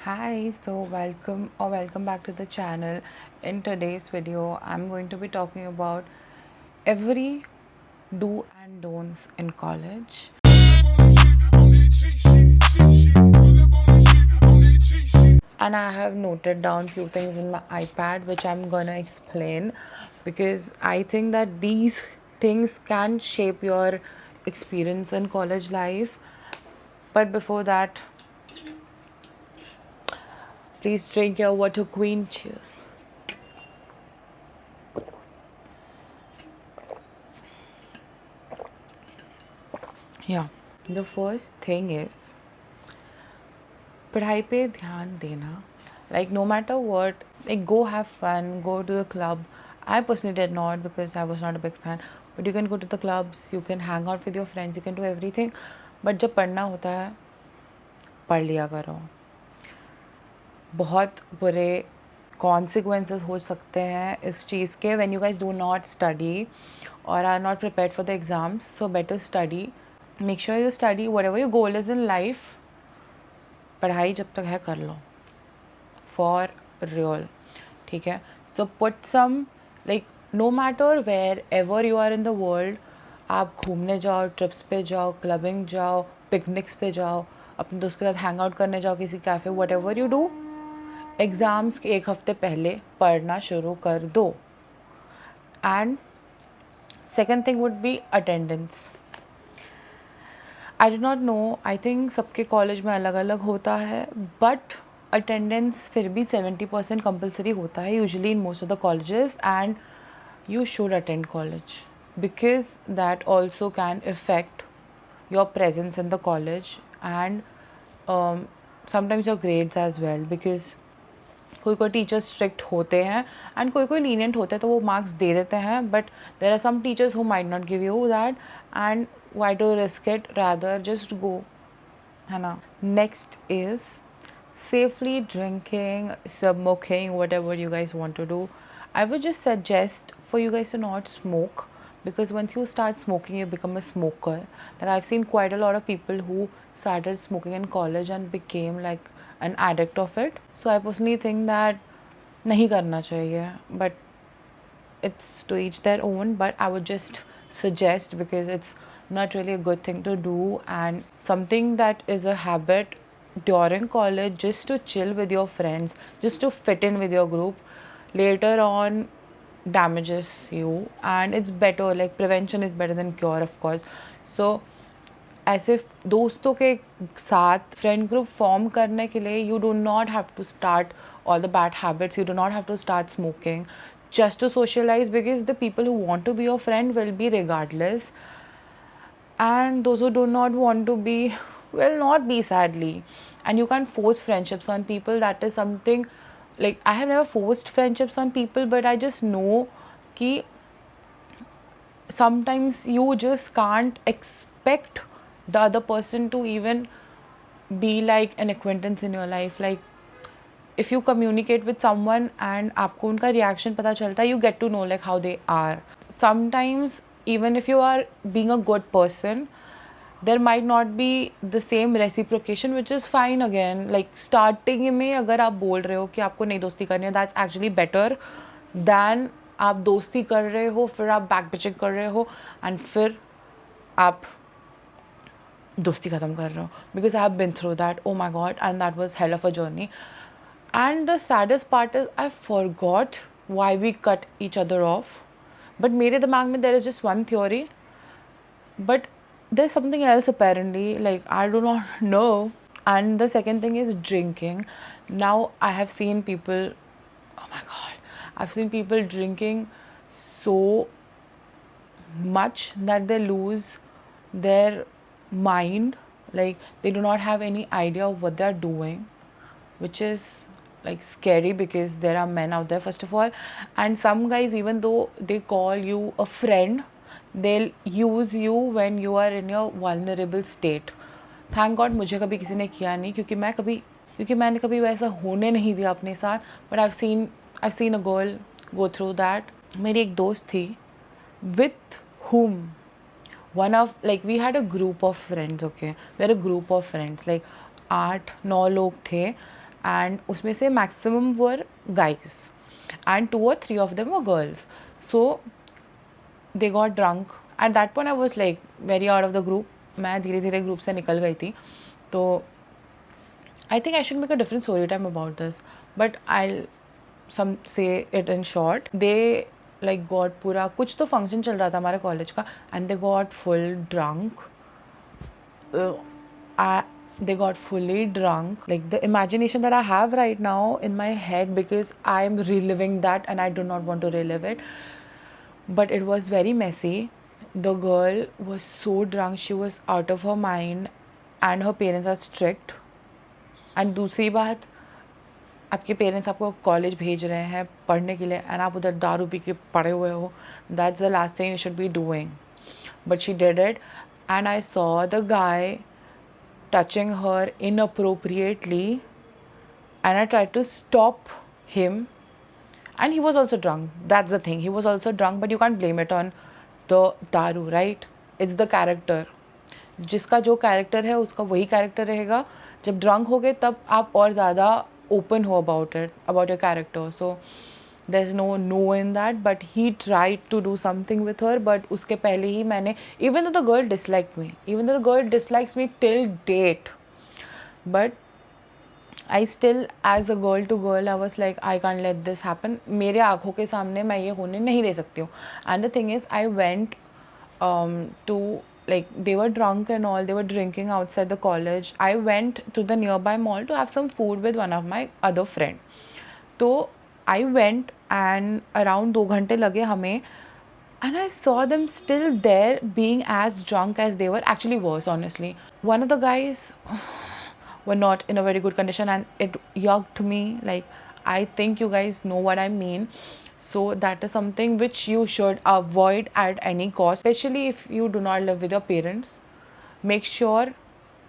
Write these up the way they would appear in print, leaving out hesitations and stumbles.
Hi, so welcome back to the channel. In today's video, I'm going to be talking about every do and don'ts in college. And I have noted down few things in my iPad which I'm gonna explain because I think that these things can shape your experience in college life. But before that, please drink your water queen. Cheers. Yeah. The first thing is पढ़ाई पे ध्यान देना. Like no matter what, like go have fun, go to the club. I personally did not because I was not a big fan. But you can go to the clubs, you can hang out with your friends, you can do everything. But जब पढ़ना होता है पढ़ लिया करो. बहुत बुरे consequences हो सकते हैं इस चीज़ के when you guys do not study or are not prepared for the exams. So better study. Make sure you study whatever your goal is in life. पढ़ाई जब तक है कर लो फॉर रियल. ठीक है. So put some like no matter wherever you are in the world, आप घूमने जाओ, ट्रिप्स पे जाओ, क्लबिंग जाओ, पिकनिक्स पे जाओ, अपने दोस्त के साथ हैंग आउट करने जाओ किसी cafe, what ever you do, exams के एक हफ़्ते पहले पढ़ना शुरू कर दो. And second thing would be attendance. I did not know, I think सबके कॉलेज में अलग अलग होता है, बट अटेंडेंस फिर भी 70% कंपलसरी होता है usually in most of the colleges. And you should attend college because that also can affect your presence in the college and sometimes your grades as well because कोई कोई teachers strict होते हैं and कोई कोई lenient होते हैं तो वो मार्क्स दे देते हैं, but there are some teachers who might not give you that and why to risk it, rather just go, है ना. Next is safely drinking, smoking, whatever you guys want to do. I would just suggest for you guys to not smoke because once you start smoking, you become a smoker. Like I've seen quite a lot of people who started smoking in college and became like an addict of it. So I personally think that नहीं करना चाहिए, but it's to each their own. But I would just suggest because it's not really a good thing to do and something that is a habit during college just to chill with your friends, just to fit in with your group, later on damages you. And it's better, like prevention is better than cure, of course. So ऐसे दोस्तों के साथ friend group form करने के लिए you do not have to start all the bad habits, you do not have to start smoking just to socialize because the people who want to be your friend will be regardless, and those who do not want to be will not be, sadly. And you can't force friendships on people. That is something, like I have never forced friendships on people, but I just know कि sometimes you just can't expect the other person to even be like an acquaintance in your life. Like if you communicate with someone and आपको उनका reaction पता चलता है, you get to know like how they are. Sometimes even if you are being a good person, there might not be the same reciprocation, which is fine again. Like starting में अगर आप बोल रहे हो कि आपको नहीं दोस्ती करनी है, that's actually better than आप दोस्ती कर रहे हो फिर आप बैक बिचिंग कर रहे हो and फिर आप दोस्ती ख़त्म कर रहे हो. Because I have been through that, oh my god, and that was hell of a journey. And the saddest part is I forgot why we cut each other off. But मेरे दिमाग में there is just one theory, but there's something else apparently, like I do not know. And the second thing is drinking. Now I have seen people, oh my god, I've seen people drinking so much that they lose their mind. Like they do not have any idea of what they're doing, which is like scary because there are men out there first of all, and some guys, even though they call you a friend, they'll use you when you are in your vulnerable state. Thank God मुझे कभी किसी ने किया नहीं क्योंकि मैंने कभी वैसा होने नहीं दिया अपने साथ. But I've seen a girl go through that. मेरी एक दोस्त थी with whom one of, like we had a group of friends, okay, we had a group of friends, like 8-9 लोग थे. and उसमें से maximum were guys and 2 or 3 of them were girls. So they got drunk. At that point I was like very out of the group. मैं धीरे धीरे group से निकल गई थी. तो I think I should make a different story time about this, but I'll say it in short. They like got पूरा कुछ तो function चल रहा था हमारे college का, and they got full drunk. They got fully drunk. Like the imagination that I have right now in my head, because I'm reliving that and I do not want to relive it. But it was very messy. The girl was so drunk, she was out of her mind, and her parents are strict. And दूसरी बात, आपके parents आपको college भेज रहे हैं पढ़ने के लिए एंड आप उधर दारू पी के पड़े हुए हो. That's the last thing you should be doing. But she did it and I saw the guy touching her inappropriately and I tried to stop him, and he was also drunk. That's the thing, he was also drunk, but you can't blame it on the daru, right? It's the character. जिसका जो character है उसका वही character रहेगा. जब drunk हो गए तब आप और ज़्यादा ओपन हो about it, about your character. So there is no in that. But he tried to do something with her, but उसके पहले ही मैंने, even though the girl dislikes me till date, but I still as a girl to girl I was like I can't let this happen. मेरे आँखों के सामने मैं ये होने नहीं दे सकती हूँ. And the thing is I went to, like, they were drunk and all, they were drinking outside the college. I went to the nearby mall to have some food with one of my other friend. So I went and around 2 घंटे लगे हमें, and I saw them still there being as drunk as they were, actually worse honestly. One of the guys were not in a very good condition and it yucked me. Like, I think you guys know what I mean. So that is something which you should avoid at any cost, especially if you do not live with your parents. Make sure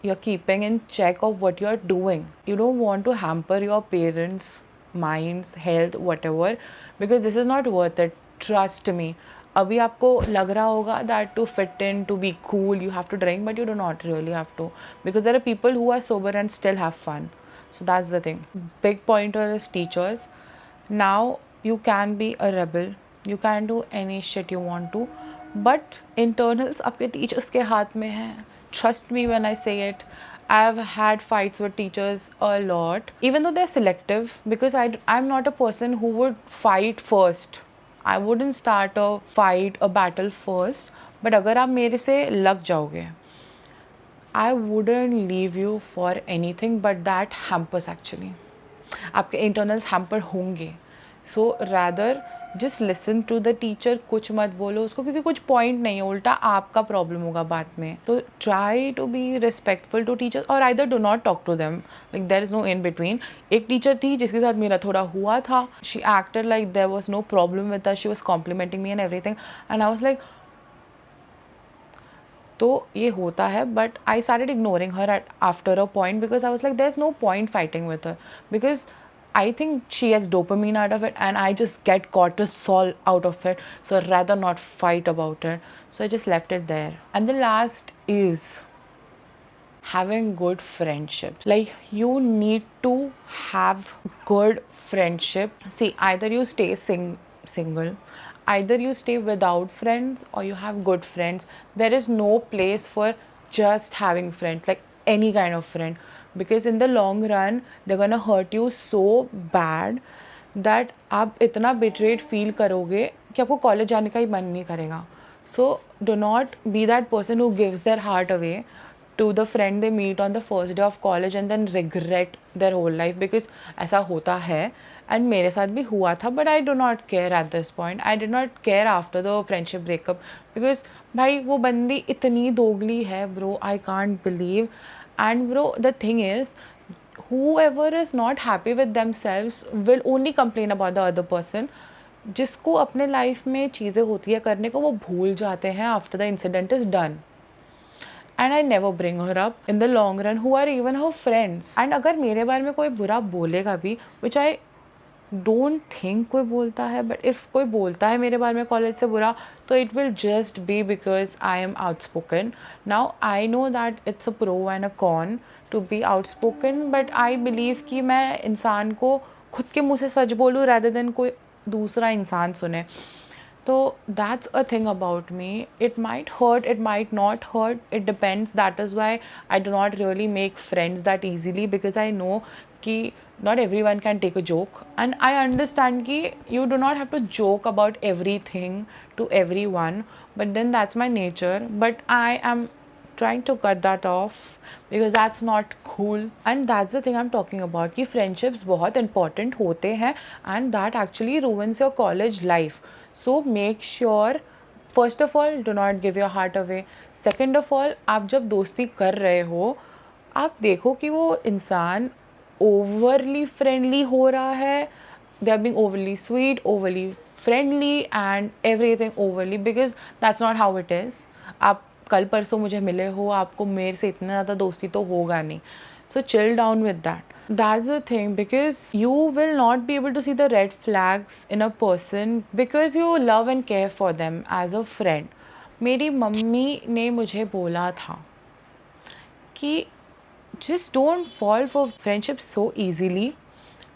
you're keeping in check of what you're doing. You don't want to hamper your parents' minds, health, whatever, because this is not worth it. Trust me. अभी आपको लग रहा होगा that to fit in, to be cool, you have to drink, but you do not really have to, because there are people who are sober and still have fun. So that's the thing. Big pointer is teachers. Now you can be a rebel, you can do any shit you want to, but internals आपके teachers के हाथ में है. Trust me when I say it. I've had fights with teachers a lot, even though they're selective, because I'm not a person who would fight first. I wouldn't start a fight, a battle first. But अगर आप मेरे से लग जाओगे, I wouldn't leave you for anything, but that hampers actually. आपके internals hamper होंगे. So rather just listen to the teacher. कुछ मत बोलो उसको, क्योंकि कुछ point नहीं है, उल्टा आपका problem होगा बाद में. तो try to be respectful to teachers, or either do not talk to them. Like, there is no in between. एक teacher थी जिसके साथ मेरा थोड़ा हुआ था. She acted like there was no problem with us. She was complimenting me and everything, and I was like, तो ये होता है. But I started ignoring her after a point, because I was like there is no point fighting with her, because I think she has dopamine out of it and I just get cortisol out of it, so I'd rather not fight about it. So I just left it there. And the last is having good friendships. Like, you need to have good friendship. See, either you stay single, either you stay without friends, or you have good friends. There is no place for just having friends, like any kind of friend, because in the long run they're gonna hurt you so bad that आप इतना betrayed feel करोगे कि आपको college जाने का ही मन नहीं करेगा. So do not be that person who gives their heart away to the friend they meet on the first day of college and then regret their whole life, because ऐसा होता है and मेरे साथ भी हुआ था. But I do not care at this point. I did not care after the friendship breakup, because भाई वो बंदी इतनी दोगली है bro, I can't believe. And bro, the thing is, whoever is not happy with themselves will only complain about the other person. जिसको अपने life में चीज़ें होती है करने को, वो भूल जाते हैं after the incident is done. And I never bring her up in the long run, who are even her friends. And अगर मेरे बारे में कोई बुरा बोलेगा भी, which I don't think कोई बोलता है, but if कोई बोलता है मेरे बारे में कॉलेज से बुरा, तो it will just be because I am outspoken. Now I know that it's a pro and a con to be outspoken, but I believe कि मैं इंसान को खुद के मुँह से सच बोलूँ rather than कोई दूसरा इंसान सुने. So that's a thing about me. It might hurt, it might not hurt. It depends. That is why I do not really make friends that easily, because I know कि not everyone can take a joke, and I understand कि you do not have to joke about everything to everyone, but then that's my nature. But I am trying to cut that off because that's not cool, and that's the thing I'm talking about कि friendships बहुत important होते हैं, and that actually ruins your college life. So make sure, first of all, do not give your heart away. Second of all, आप जब दोस्ती कर रहे हो, आप देखो कि वो इंसान overly friendly हो रहा है, they are being overly sweet, overly friendly and everything overly, because that's not how it is. आप कल परसों मुझे मिले हो, आपको मेरे से इतना ज़्यादा दोस्ती तो होगा नहीं. So chill down with that. That's the thing, because you will not be able to see the red flags in a person because you love and care for them as a friend. मेरी mummy ने मुझे बोला था कि just don't fall for friendship so easily,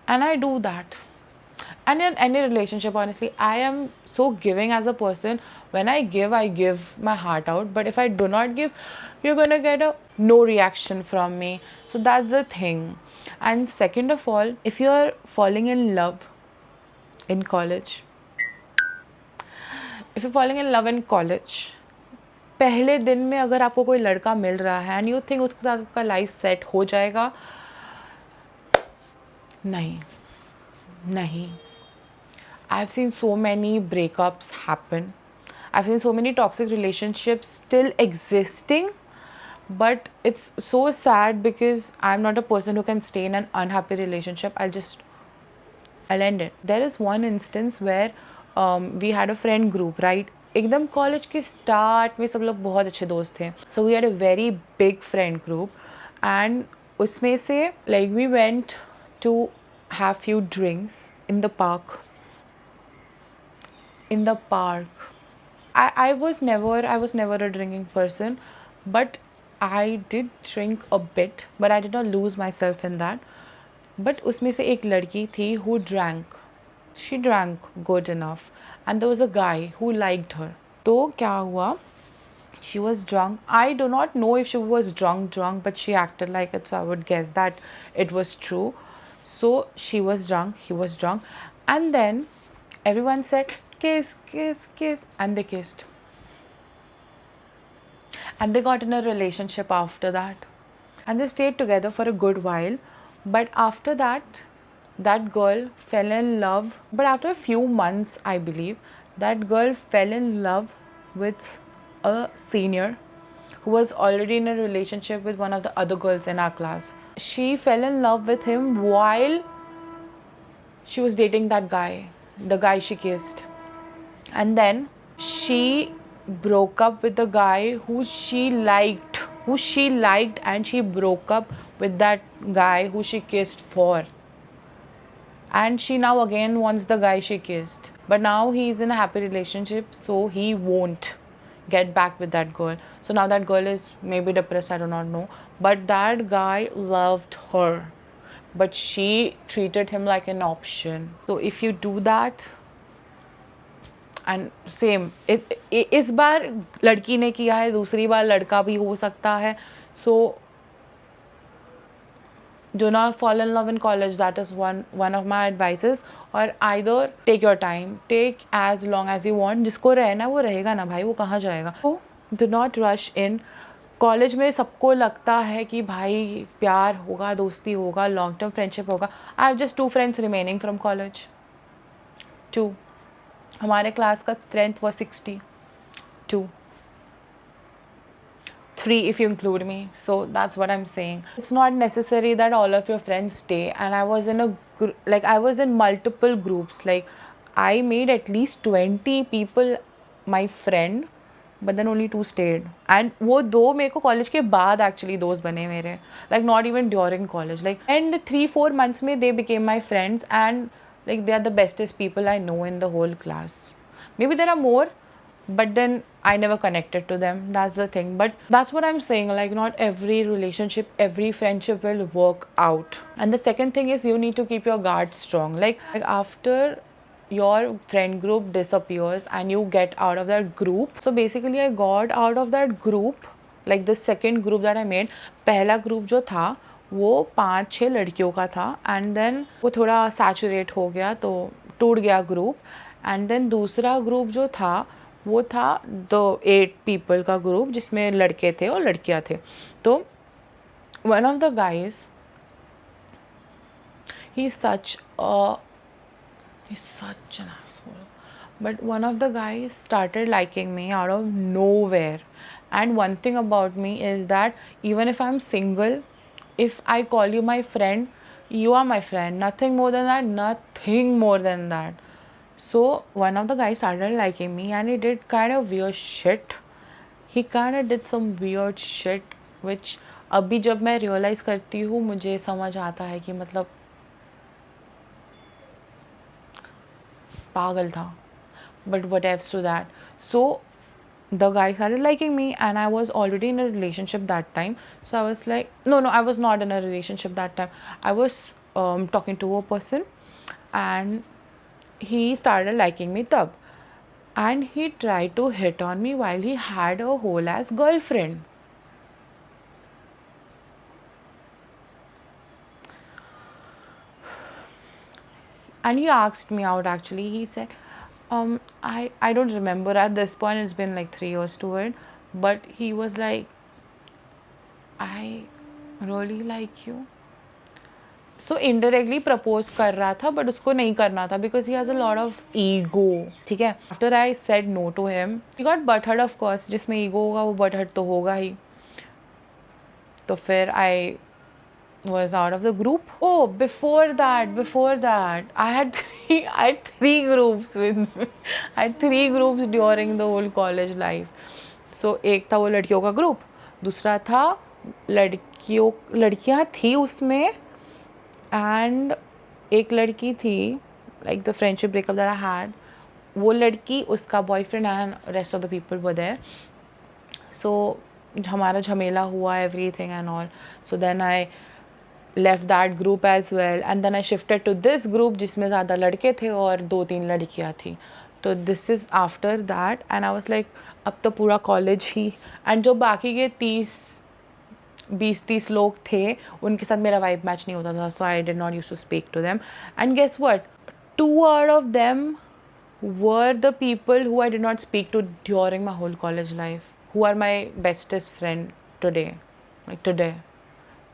and I do that. And in any relationship, honestly, I am so giving as a person. When I give my heart out, but if I do not give, you're gonna get a no reaction from me. So that's the thing. And second of all, if you're falling in love in college, पहले दिन में अगर आपको कोई लड़का मिल रहा है and you think उसके साथ आपका लाइफ सेट हो जाएगा, नहीं. I've seen so many breakups happen. I've seen so many toxic relationships still existing, but it's so sad because I'm not a person who can stay in an unhappy relationship. I'll end it. There is one instance where we had a friend group, right? एकदम college के start में सब लोग बहुत अच्छे दोस्त थे. So we had a very big friend group, and उसमें से like we went to have few drinks in the park. I was never a drinking person, but I did drink a bit, but I did not lose myself in that. But उसमें से एक लड़की थी who drank. She drank good enough, and there was a guy who liked her. तो क्या हुआ? She was drunk. I do not know if she was drunk, but she acted like it, so I would guess that it was true. So she was drunk, he was drunk, and then everyone said kiss, and they kissed. And they got in a relationship after that. And they stayed together for a good while. But after that, that girl fell in love. But after a few months, I believe, that girl fell in love with a senior who was already in a relationship with one of the other girls in our class. She fell in love with him while she was dating that guy, the guy she kissed. And then she broke up with the guy who she liked, and she broke up with that guy who she kissed for. And she now again wants the guy she kissed. But now he's in a happy relationship, so he won't get back with that girl. So now that girl is maybe depressed, I do not know. But that guy loved her, but she treated him like an option. So if you do that, and same, इस बार लड़की ने किया है, दूसरी बार लड़का भी हो सकता है. So do not fall in love in college. That is one of my advices. Or either take your time, take as long as you want. जिसको रहना वो रहेगा ना भाई, वो कहाँ जाएगा. So do not rush in. College में सबको लगता है कि भाई प्यार होगा, दोस्ती होगा, लॉन्ग टर्म फ्रेंडशिप होगा. I have just 2 friends remaining from college. 2. हमारे क्लास का strength was 60. 2. 3 if you include me. So that's what I'm saying. It's not necessary that all of your friends stay. And I was in multiple groups. Like I made at least 20 people my friend, but then only 2 stayed. And वो 2 मेरे को college के बाद actually दोस्त बने मेरे. Like not even during college. Like and 3-4 months में they became my friends, and like they are the bestest people I know in the whole class. Maybe there are more, but then I never connected to them. That's the thing. But that's what I'm saying, like not every relationship, every friendship will work out. And the second thing is you need to keep your guard strong. Like after your friend group disappears and you get out of that group, so basically I got out of that group, like the second group that I made. पहला group जो था वो 5-6 लड़कियों का था, and then वो थोड़ा saturate हो गया तो टूट गया ग्रुप. एंड देन दूसरा ग्रुप जो था वो था द 8 पीपल का ग्रुप जिसमें लड़के थे और लड़कियां थे. तो one of the guys, he such an asshole, but one of the guys started liking me out of nowhere. And one thing about me is that even if I'm single, if I call you my friend, you are my friend, nothing more than that, nothing more than that. So one of the guys started liking me and he did kind of weird shit. He kind of did some weird shit which अभी जब मैं realise करती हूँ मुझे समझ आता है कि मतलब पागल था. But whatevs to that. So the guy started liking me and I was already in a relationship that time. So I was like, no, I was not in a relationship that time. I was talking to a person and he started liking me tab. And he tried to hit on me while he had a whole ass girlfriend. And he asked me out actually. He said, I don't remember at this point, it's been like 3 years to it, but he was like, I really like you. So indirectly propose कर रहा था but उसको नहीं करना था because he has a lot of ego. ठीक है. After I said no to him, he got butthurt of course. जिसमें ego होगा वो butthurt तो होगा ही. तो फिर I was out of the group. Oh, before that, I had three groups with me. I had 3 groups during the whole college life. So एक था वो लड़कियों का ग्रुप, दूसरा था लड़कियाँ थी उसमें, एंड एक लड़की थी like the friendship breakup that I had, वो लड़की उसका boyfriend and rest of the people were there. So हमारा झमेला हुआ everything and all. So then I left that group as well and then I shifted to this group जिसमें ज़्यादा लड़के थे और 2-3 लड़कियाँ थी. तो this is after that and I was like अब तो पूरा कॉलेज ही, एंड जो बाकी के 20-30 लोग थे उनके साथ मेरा वाइब मैच नहीं होता था. So I did not use to speak to them and guess what, 2 out of them were the people who I did not speak to during my whole college life, who are my bestest friend today, like today.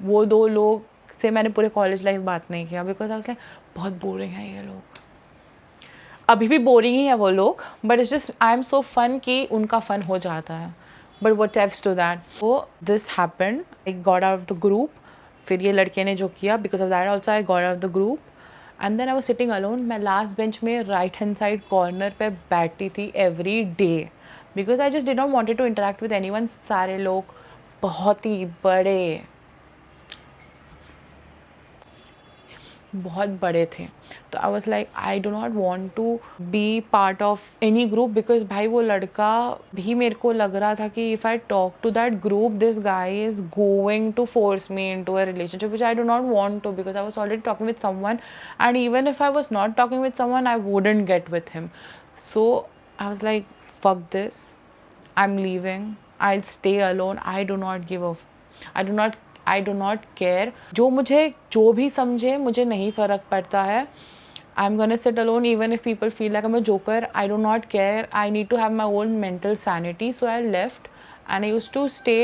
वो 2 लोग से मैंने पूरे college life बात नहीं किया because I was like बहुत boring है ये लोग. अभी भी बोरिंग ही है वो लोग, but it's just I am so fun कि उनका फन हो जाता है. But what haves to that. So this happened, I got out of the group. फिर ये लड़के ने जो किया because of that also I got out of the group and then I was sitting alone. मैं लास्ट बेंच में right hand side corner पे बैठती थी every day because I just did not wanted to interact with anyone. सारे लोग बहुत ही बहुत बड़े थे. तो I was like I do not want to be part of any group because भाई वो लड़का भी मेरे को लग रहा था कि if I talk to that group this guy is going to force me into a relationship which I do not want to because I was already talking with someone and even if I was not talking with someone I wouldn't get with him. So I was like fuck this, I'm leaving, I'll stay alone. I do not care. जो मुझे जो भी समझे मुझे नहीं फ़र्क पड़ता है. I'm gonna sit alone even if people feel like I'm a joker. I do not care. I need to have my own mental sanity. So I left and I used to stay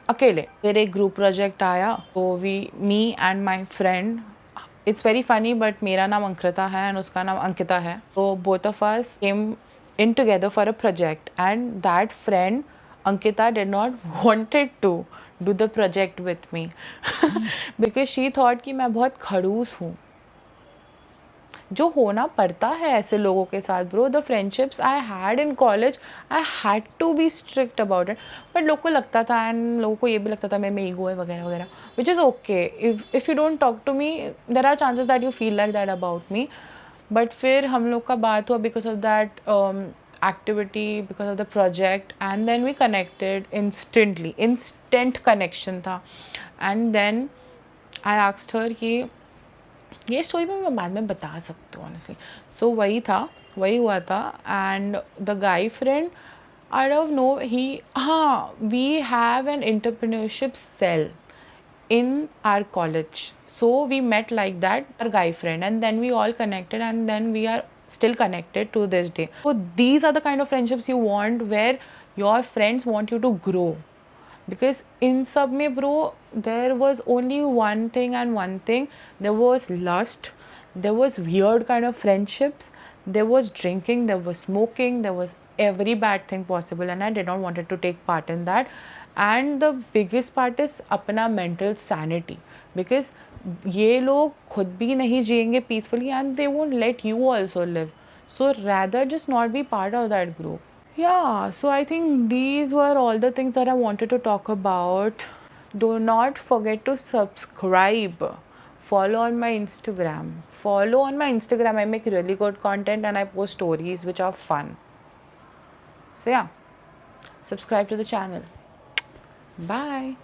अकेले. फिर एक group project आया तो me and my friend, it's very funny but मेरा नाम अंकृता है and उसका नाम अंकिता है. So both of us came in together for a project and that friend Ankita did not wanted to do the project with me because she thought कि मैं बहुत खड़ूस हूँ, जो होना पड़ता है ऐसे लोगों के साथ. Bro the friendships I had in college I had to be strict about it. But लोगों को लगता था एंड लोगों को ये भी लगता था मैं ईगो है वगैरह वगैरह, which is okay. If you don't talk to me there are chances that you feel like that about me. But फिर हम लोग का बात हुआ बिकॉज ऑफ दैट activity, because of the project, and then we connected instantly. Instant connection था. And then I asked her कि ये स्टोरी मैं बाद में बता सकती हूँ ऑनेस्टली. सो वही हुआ था. And the guy friend, I don't know, he, हाँ, we have an entrepreneurship cell in our college. So we met like that, our guy friend, and then we all connected, and then we are still connected to this day. So these are the kind of friendships you want, where your friends want you to grow. Because in sub mein, bro, there was only one thing and one thing. There was lust, there was weird kind of friendships, there was drinking, there was smoking, there was every bad thing possible, and I did not wanted to take part in that. And the biggest part is अपना mental sanity, because ये लोग खुद भी नहीं जिएंगे peacefully, and they won't let you also live. So rather just not be part of that group. Yeah, so I think these were all the things that I wanted to talk about. Do not forget to subscribe. Follow on my Instagram. Follow on my Instagram. I make really good content and I post stories which are fun. So yeah, subscribe to the channel. Bye.